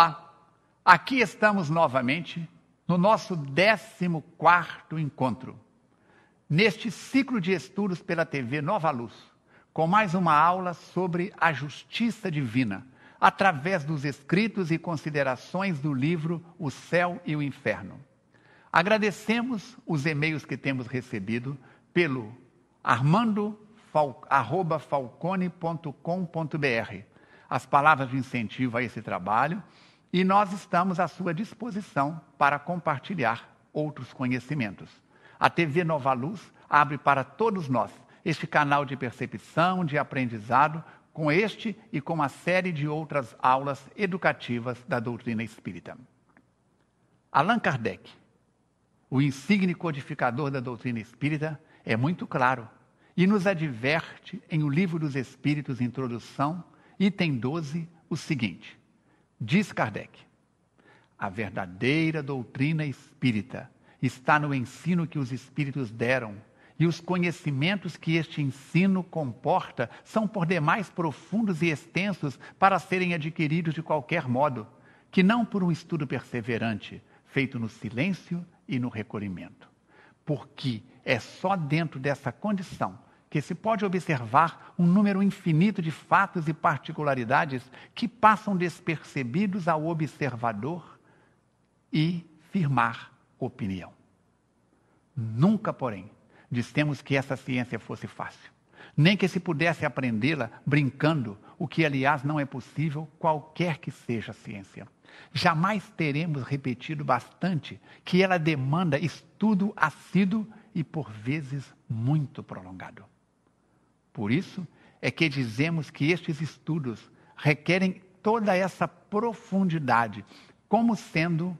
Olá, aqui estamos novamente no nosso 14º encontro, neste ciclo de estudos pela TV Nova Luz, com mais uma aula sobre a justiça divina, através dos escritos e considerações do livro O Céu e o Inferno. Agradecemos os e-mails que temos recebido pelo armando@falcone.com.br, as palavras de incentivo a esse trabalho, e nós estamos à sua disposição para compartilhar outros conhecimentos. A TV Nova Luz abre para todos nós este canal de percepção, de aprendizado, com este e com uma série de outras aulas educativas da doutrina espírita. Allan Kardec, o insigne codificador da doutrina espírita, é muito claro e nos adverte em O Livro dos Espíritos, Introdução, item 12, o seguinte: diz Kardec: a verdadeira doutrina espírita está no ensino que os espíritos deram, e os conhecimentos que este ensino comporta são por demais profundos e extensos para serem adquiridos de qualquer modo, que não por um estudo perseverante, feito no silêncio e no recolhimento. Porque é só dentro dessa condição que se pode observar um número infinito de fatos e particularidades que passam despercebidos ao observador e firmar opinião. Nunca, porém, dissemos que essa ciência fosse fácil, nem que se pudesse aprendê-la brincando, o que, aliás, não é possível, qualquer que seja a ciência. Jamais teremos repetido bastante que ela demanda estudo assíduo e, por vezes, muito prolongado. Por isso é que dizemos que estes estudos requerem toda essa profundidade, como sendo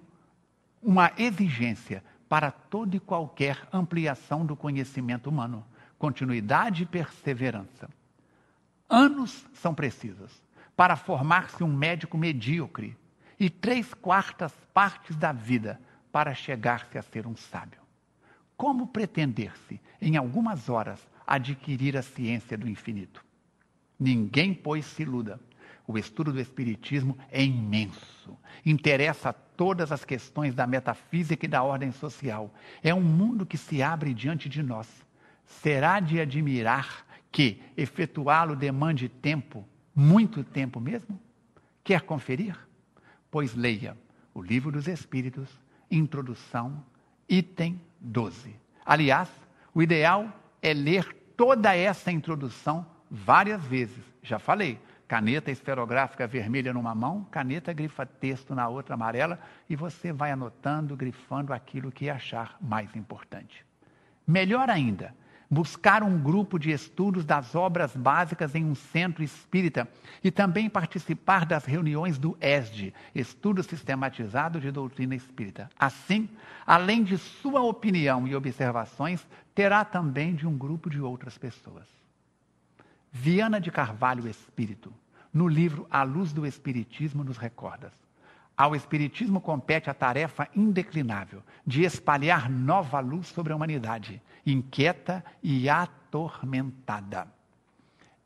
uma exigência para toda e qualquer ampliação do conhecimento humano, continuidade e perseverança. Anos são precisos para formar-se um médico medíocre e 3/4 partes da vida para chegar-se a ser um sábio. Como pretender-se, em algumas horas, adquirir a ciência do infinito? Ninguém, pois, se iluda. O estudo do Espiritismo é imenso, interessa a todas as questões da metafísica e da ordem social. É um mundo que se abre diante de nós. Será de admirar que efetuá-lo demande tempo, muito tempo mesmo? Quer conferir? Pois leia O Livro dos Espíritos, Introdução, item 12. Aliás, o ideal é ler toda essa introdução várias vezes. Já falei, caneta esferográfica vermelha numa mão, caneta grifa-texto na outra amarela, e você vai anotando, grifando aquilo que achar mais importante. Melhor ainda, buscar um grupo de estudos das obras básicas em um centro espírita e também participar das reuniões do ESD, Estudo Sistematizado de Doutrina Espírita. Assim, além de sua opinião e observações, terá também de um grupo de outras pessoas. Viana de Carvalho Espírito, no livro A Luz do Espiritismo, nos recorda: ao Espiritismo compete a tarefa indeclinável de espalhar nova luz sobre a humanidade, inquieta e atormentada.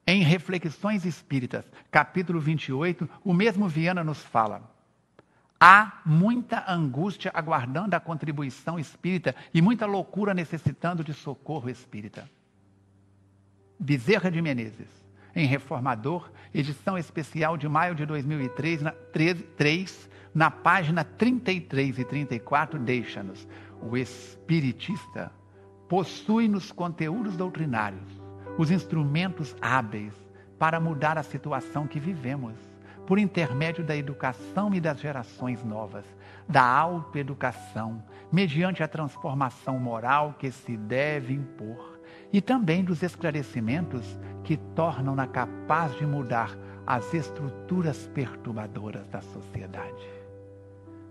Em Reflexões Espíritas, capítulo 28, o mesmo Viana nos fala: há muita angústia aguardando a contribuição espírita e muita loucura necessitando de socorro espírita. Bezerra de Menezes, em Reformador, edição especial de maio de 2003, na página 33 e 34, deixa-nos: o espiritista possui nos conteúdos doutrinários os instrumentos hábeis para mudar a situação que vivemos, por intermédio da educação e das gerações novas, da autoeducação, mediante a transformação moral que se deve impor, e também dos esclarecimentos que tornam-na capaz de mudar as estruturas perturbadoras da sociedade.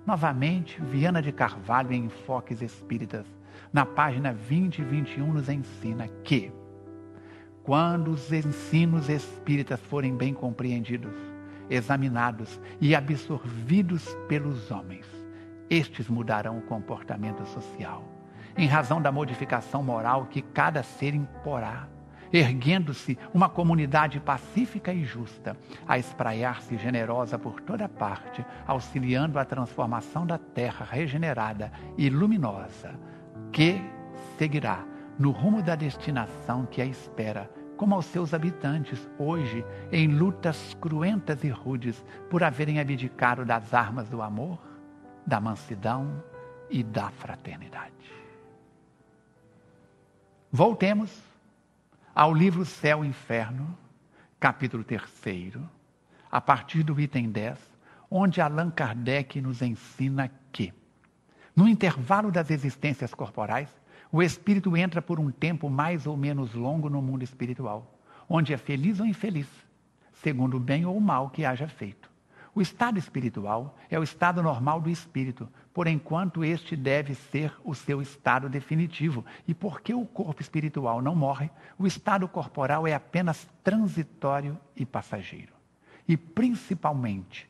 Novamente, Viana de Carvalho, em Enfoques Espíritas, na página 20 e 21, nos ensina que, quando os ensinos espíritas forem bem compreendidos, examinados e absorvidos pelos homens, estes mudarão o comportamento social, em razão da modificação moral que cada ser imporá, erguendo-se uma comunidade pacífica e justa, a espraiar-se generosa por toda parte, auxiliando a transformação da terra regenerada e luminosa, que seguirá no rumo da destinação que a espera, como aos seus habitantes, hoje, em lutas cruentas e rudes, por haverem abdicado das armas do amor, da mansidão e da fraternidade. Voltemos ao livro Céu e Inferno, capítulo 3, a partir do item 10, onde Allan Kardec nos ensina que, no intervalo das existências corporais, o espírito entra por um tempo mais ou menos longo no mundo espiritual, onde é feliz ou infeliz, segundo o bem ou o mal que haja feito. O estado espiritual é o estado normal do espírito, por enquanto este deve ser o seu estado definitivo. E porque o corpo espiritual não morre, o estado corporal é apenas transitório e passageiro. E principalmente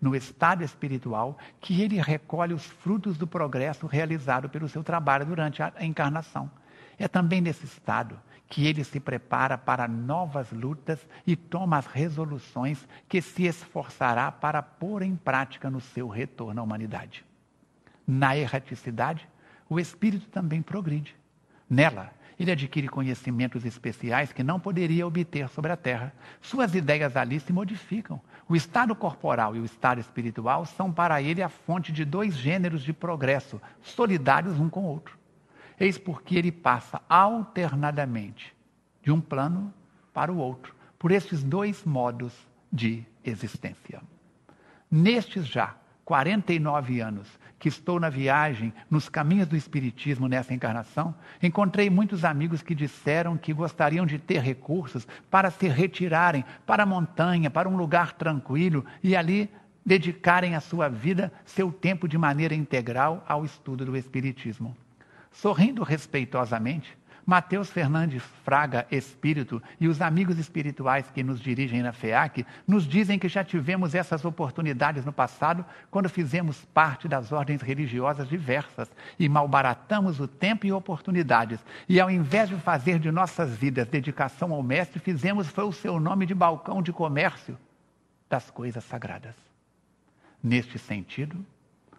no estado espiritual que ele recolhe os frutos do progresso realizado pelo seu trabalho durante a encarnação. É também nesse estado que ele se prepara para novas lutas e toma as resoluções que se esforçará para pôr em prática no seu retorno à humanidade. Na erraticidade, o espírito também progride. Nela, ele adquire conhecimentos especiais que não poderia obter sobre a terra. Suas ideias ali se modificam. O estado corporal e o estado espiritual são para ele a fonte de dois gêneros de progresso, solidários um com o outro. Eis porque ele passa alternadamente de um plano para o outro, por esses dois modos de existência. Nestes já 49 anos que estou na viagem, nos caminhos do Espiritismo nessa encarnação, encontrei muitos amigos que disseram que gostariam de ter recursos para se retirarem para a montanha, para um lugar tranquilo e ali dedicarem a sua vida, seu tempo de maneira integral ao estudo do Espiritismo. Sorrindo respeitosamente, Mateus Fernandes Fraga, espírito, e os amigos espirituais que nos dirigem na FEAC, nos dizem que já tivemos essas oportunidades no passado, quando fizemos parte das ordens religiosas diversas e malbaratamos o tempo e oportunidades. E ao invés de fazer de nossas vidas dedicação ao Mestre, foi o seu nome de balcão de comércio das coisas sagradas. Neste sentido,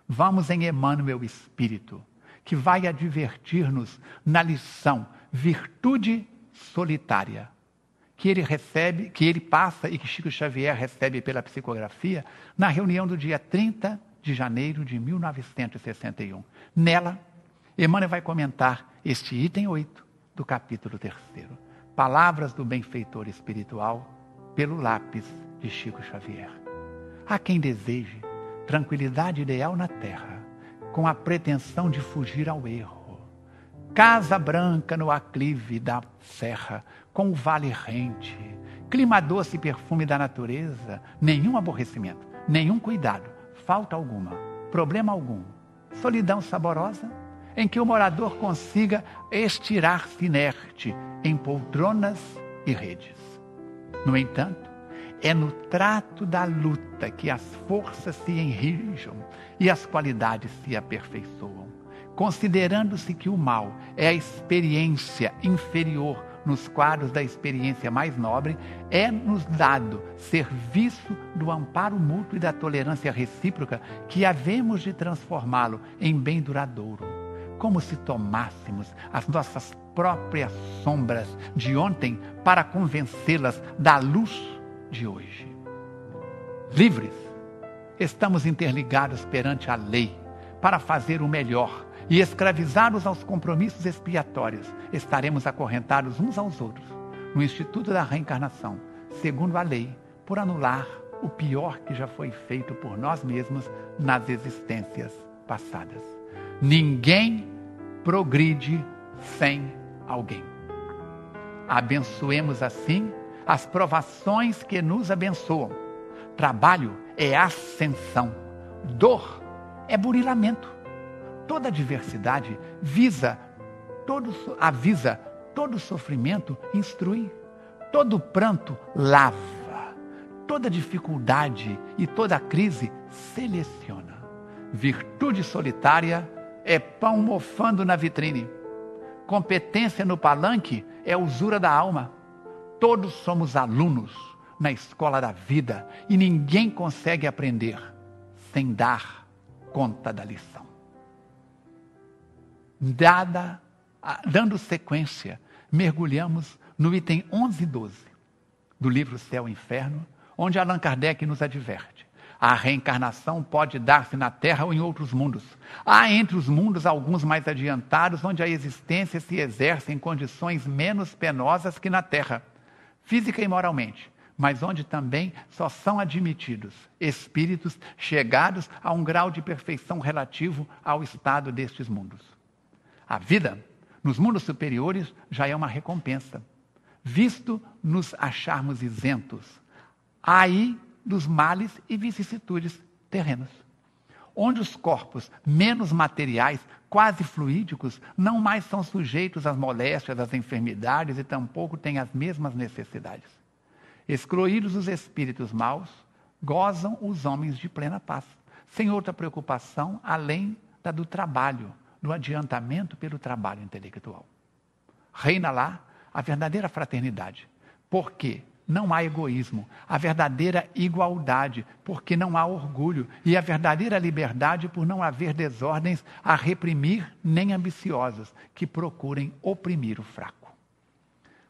vamos em Emmanuel Espírito, que vai advertir-nos na lição virtude solitária, que ele passa e que Chico Xavier recebe pela psicografia na reunião do dia 30 de janeiro de 1961. Nela, Emmanuel vai comentar este item 8 do capítulo 3, Palavras do Benfeitor Espiritual, pelo lápis de Chico Xavier. Há quem deseje tranquilidade ideal na terra, com a pretensão de fugir ao erro. Casa branca no aclive da serra, com o vale rente, clima doce e perfume da natureza, nenhum aborrecimento, nenhum cuidado, falta alguma, problema algum, solidão saborosa, em que o morador consiga estirar-se inerte em poltronas e redes. No entanto, é no trato da luta que as forças se enrijam e as qualidades se aperfeiçoam. Considerando-se que o mal é a experiência inferior nos quadros da experiência mais nobre, é-nos dado serviço do amparo mútuo e da tolerância recíproca que havemos de transformá-lo em bem duradouro, como se tomássemos as nossas próprias sombras de ontem para convencê-las da luz de hoje. Livres, estamos interligados perante a lei para fazer o melhor e escravizados aos compromissos expiatórios, estaremos acorrentados uns aos outros no Instituto da Reencarnação, segundo a lei, por anular o pior que já foi feito por nós mesmos nas existências passadas. Ninguém progride sem alguém. Abençoemos assim as provações que nos abençoam. Trabalho é ascensão. Dor é burilamento. Toda adversidade avisa, todo sofrimento instrui. Todo pranto lava. Toda dificuldade e toda crise seleciona. Virtude solitária é pão mofando na vitrine. Competência no palanque é usura da alma. Todos somos alunos na escola da vida e ninguém consegue aprender sem dar conta da lição. Dando sequência, mergulhamos no item 11 e 12 do livro Céu e Inferno, onde Allan Kardec nos adverte. A reencarnação pode dar-se na Terra ou em outros mundos. Há entre os mundos alguns mais adiantados, onde a existência se exerce em condições menos penosas que na Terra, física e moralmente, mas onde também só são admitidos espíritos chegados a um grau de perfeição relativo ao estado destes mundos. A vida nos mundos superiores já é uma recompensa, visto nos acharmos isentos aí dos males e vicissitudes terrenos, onde os corpos menos materiais, quase fluídicos, não mais são sujeitos às moléstias, às enfermidades e tampouco têm as mesmas necessidades. Excluídos os espíritos maus, gozam os homens de plena paz, sem outra preocupação além da do trabalho, do adiantamento pelo trabalho intelectual. Reina lá a verdadeira fraternidade, porque não há egoísmo, a verdadeira igualdade, porque não há orgulho, e a verdadeira liberdade por não haver desordens a reprimir nem ambiciosos que procurem oprimir o fraco.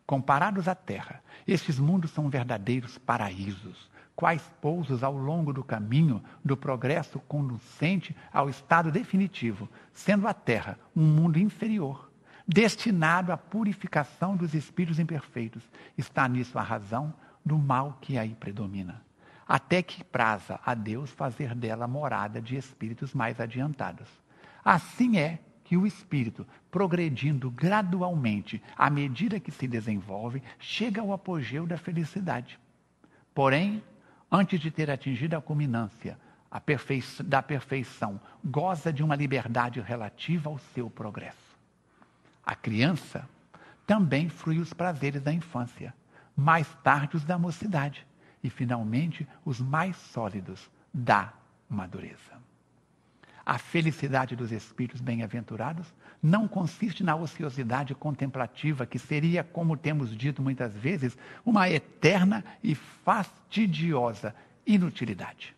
Comparados à terra, estes mundos são verdadeiros paraísos, quais pousos ao longo do caminho do progresso conducente ao estado definitivo, sendo a terra um mundo inferior, destinado à purificação dos espíritos imperfeitos. Está nisso a razão do mal que aí predomina, até que praza a Deus fazer dela morada de espíritos mais adiantados. Assim é que o espírito, progredindo gradualmente à medida que se desenvolve, chega ao apogeu da felicidade. Porém, antes de ter atingido a culminância da perfeição, goza de uma liberdade relativa ao seu progresso. A criança também frui os prazeres da infância, mais tarde os da mocidade e, finalmente, os mais sólidos da madureza. A felicidade dos espíritos bem-aventurados não consiste na ociosidade contemplativa, que seria, como temos dito muitas vezes, uma eterna e fastidiosa inutilidade.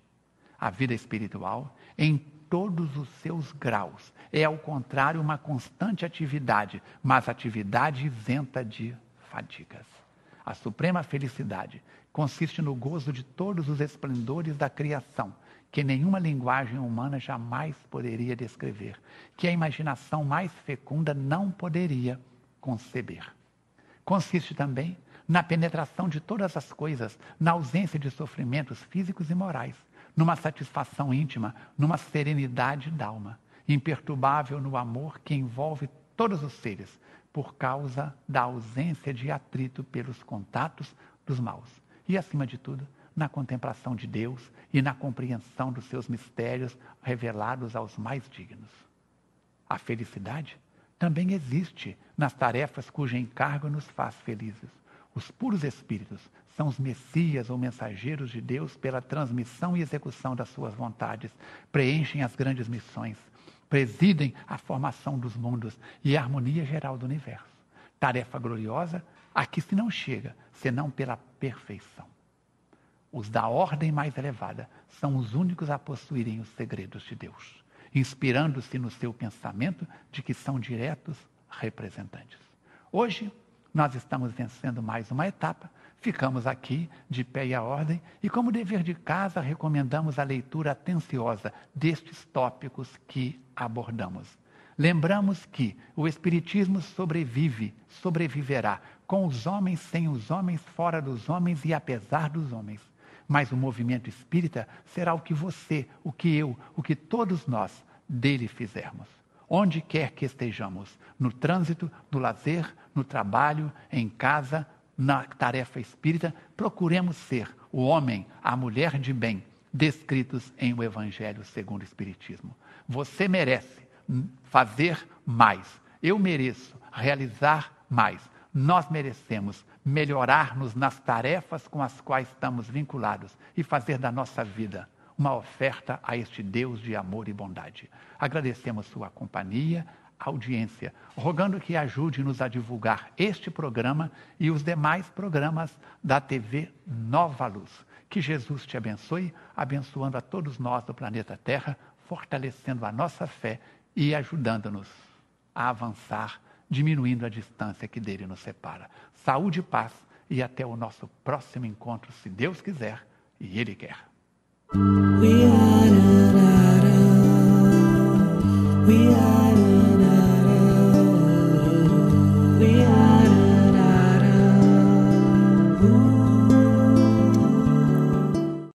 A vida espiritual, em todos os seus graus, é, ao contrário, uma constante atividade, mas atividade isenta de fadigas. A suprema felicidade consiste no gozo de todos os esplendores da criação, que nenhuma linguagem humana jamais poderia descrever, que a imaginação mais fecunda não poderia conceber. Consiste também na penetração de todas as coisas, na ausência de sofrimentos físicos e morais, numa satisfação íntima, numa serenidade d'alma, imperturbável no amor que envolve todos os seres, por causa da ausência de atrito pelos contatos dos maus. E, acima de tudo, na contemplação de Deus e na compreensão dos seus mistérios revelados aos mais dignos. A felicidade também existe nas tarefas cujo encargo nos faz felizes. Os puros espíritos são os messias ou mensageiros de Deus pela transmissão e execução das suas vontades, preenchem as grandes missões, presidem a formação dos mundos e a harmonia geral do universo. Tarefa gloriosa a que se não chega, senão pela perfeição. Os da ordem mais elevada são os únicos a possuírem os segredos de Deus, inspirando-se no seu pensamento de que são diretos representantes. Hoje, nós estamos vencendo mais uma etapa, ficamos aqui de pé e à ordem e, como dever de casa, recomendamos a leitura atenciosa destes tópicos que abordamos. Lembramos que o Espiritismo sobreviverá com os homens, sem os homens, fora dos homens e apesar dos homens. Mas o movimento espírita será o que você, o que eu, o que todos nós dele fizermos. Onde quer que estejamos, no trânsito, no lazer, no trabalho, em casa, na tarefa espírita, procuremos ser o homem, a mulher de bem, descritos em o Evangelho segundo o Espiritismo. Você merece fazer mais. Eu mereço realizar mais. Nós merecemos melhorar-nos nas tarefas com as quais estamos vinculados e fazer da nossa vida uma oferta a este Deus de amor e bondade. Agradecemos sua companhia, audiência, rogando que ajude-nos a divulgar este programa e os demais programas da TV Nova Luz. Que Jesus te abençoe, abençoando a todos nós do planeta Terra, fortalecendo a nossa fé e ajudando-nos a avançar, diminuindo a distância que dele nos separa. Saúde e paz e até o nosso próximo encontro, se Deus quiser e Ele quer.